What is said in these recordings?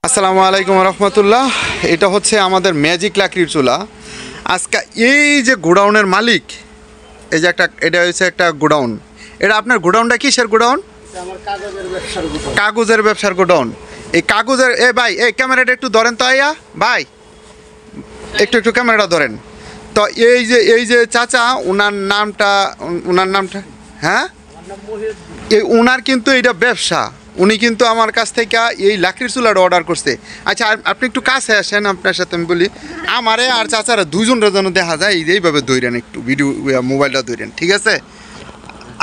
আসসালামু আলাইকুম রহমতুল্লাহ। এটা হচ্ছে আমাদের ম্যাজিক লাকড়ির চুলা। আজকে এই যে গোডাউনের মালিক, এই যে এটা হচ্ছে একটা গোডাউন। এটা আপনার গোডাউনটা কিসের গোডাউন? কাগজের ব্যবসার গোডাউন। এই কাগজের ভাই এই ক্যামেরাটা একটু ধরেন তো আইয়া ভাই, একটু ক্যামেরাটা ধরেন তো। এই যে চাচা, ওনার নামটা হ্যাঁ, ওনার কিন্তু এইটা ব্যবসা। উনি কিন্তু আমার কাছ থেকে এই লাকড়ির চুলাটা অর্ডার করছে। আচ্ছা আপনি একটু কাছে আসেন, আপনার সাথে আমি বলি। আমারে আর চাচারা দুজনের জন্য দেখা যায় এইভাবে ধরেন, একটু ভিডিও মোবাইলটা ধরেন, ঠিক আছে?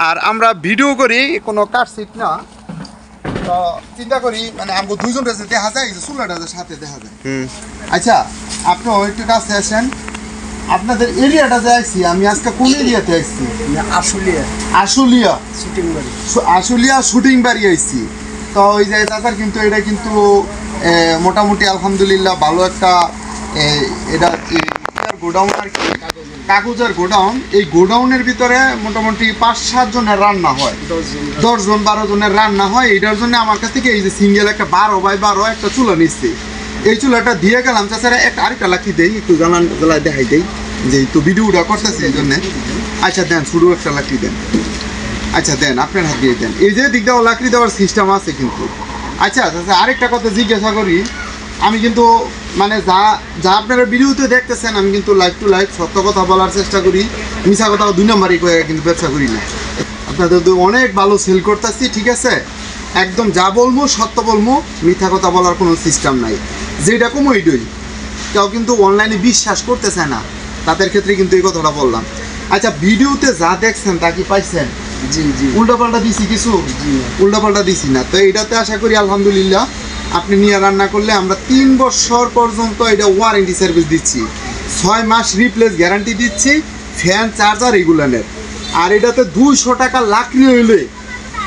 আর আমরা ভিডিও করি, কোনো কাটছিট না। তো চিন্তা করি মানে আমাকে দুজনের যে দেখা যায়, এই যে চুলাটা সাথে দেখা যায়। আচ্ছা আপনিও একটু কাছে আসেন। আপনাদের এরিয়াটা যে আসছি, আমি আজকে কোন এরিয়াতে আসছি? আশুলিয়া শুটিং বাড়ি আসছি। তো ওই যে চাচার কিন্তু এটা কিন্তু মোটামুটি আলহামদুলিল্লাহ ভালো একটা এটা গোডাউন আর কি, কাগজের গোডাউন। এই গোডাউনের ভিতরে মোটামুটি 5-7 জনের রান্না হয়, 10-12 জনের রান্না হয়। এটার জন্য আমার কাছ থেকে এই যে সিঙ্গেল একটা 12x12 একটা চুলা নিচ্ছে। এই চুলাটা দিয়ে গেলাম চাচারা, আরেকটা লাঠি দেই, একটু জ্বালায় দেখাই দেই, যে তো ভিডিওটা করতেছি এই জন্যে। আচ্ছা দেন, শুরু একটা লাকড়ি দেন। আচ্ছা দেন, আপনার হাত দিয়ে দেন। এই যে দিক দেওয়া লাকড়ি দেওয়ার সিস্টেম আছে কিন্তু। আচ্ছা আচ্ছা, আরেকটা কথা জিজ্ঞাসা করি। আমি কিন্তু মানে যা আপনারা ভিডিওতে দেখতেছেন, আমি কিন্তু লাইভ টু লাইভ সত্য কথা বলার চেষ্টা করি। মিছা কথা 2 নম্বরই করে কিন্তু ব্যবসা করি না। আপনাদের তো অনেক ভালো সেল করতেছি, ঠিক আছে? একদম যা বলবো সত্য বলবো, মিথ্যা কথা বলার কোনো সিস্টেম নাই। যেটা কম ওইটাই। কেউ কিন্তু অনলাইনে বিশ্বাস করতেছে না, তাদের ক্ষেত্রে কিন্তু এই কথাটা বললাম। আচ্ছা ভিডিওতে যা দেখছেন তা কি পাইছেন? জি উল্টাপাল্টা দিছি কিছু? উল্টাপাল্টা দিছি না। তো এইটাতে আশা করি আলহামদুলিল্লাহ আপনি নিয়ে রান্না করলে আমরা 3 বছর পর্যন্ত এটা ওয়ারেন্টি সার্ভিস দিচ্ছি, 6 মাস রিপ্লেস গ্যারান্টি দিচ্ছি, ফ্যান চার্জার এগুলানের। আর এটাতে 200 টাকা লাকড়ি হইলে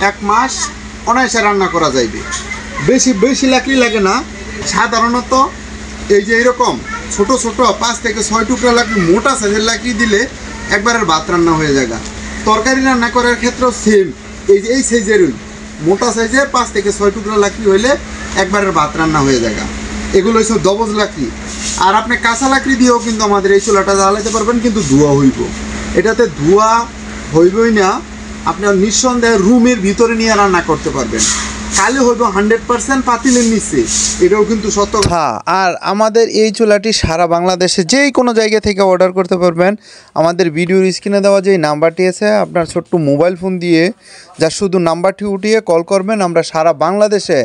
1 মাস অনায়াসে রান্না করা যাইবে। বেশি লাকড়ি লাগে না। সাধারণত এই যে এরকম ছোট 5 থেকে 6 টুকরা লাকড়ি, মোটা সাইজের লাকড়ি দিলে একবারের ভাত রান্না হয়ে যায়। তরকারি রান্না করার ক্ষেত্রেও সেম, এই সাইজের মোটা সাইজের 5 থেকে 6 টুকরা লাকড়ি হইলে একবারের ভাত রান্না হয়ে যায়। এগুলো হচ্ছে দবজ লাকড়ি। আর আপনি কাঁচা লাকড়ি দিয়েও কিন্তু আমাদের এই চুলাটা জ্বালাতে পারবেন, কিন্তু ধোঁয়া হইব। এটাতে ধোঁয়া হইবই না, আপনার নিঃসন্দেহে রুমের ভিতরে নিয়ে রান্না করতে পারবেন। কালে হইব 100% পাতিলের নিচে, এটাও কিন্তু সত্য। হ্যাঁ, আর আমাদের এই চুলাটি সারা বাংলাদেশে যেই কোনো জায়গা থেকে অর্ডার করতে পারবেন। আমাদের ভিডিওর স্ক্রিনে দেওয়া যে নাম্বারটি আছে, আপনার ছোট্ট মোবাইল ফোন দিয়ে যা শুধু নাম্বারটি উঠিয়ে কল করবেন, আমরা সারা বাংলাদেশে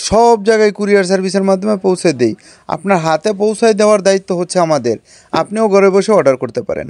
সব জায়গায় কুরিয়ার সার্ভিসের মাধ্যমে পৌঁছে দিই। আপনার হাতে পৌঁছায় দেওয়ার দায়িত্ব হচ্ছে আমাদের। আপনিও ঘরে বসে অর্ডার করতে পারেন।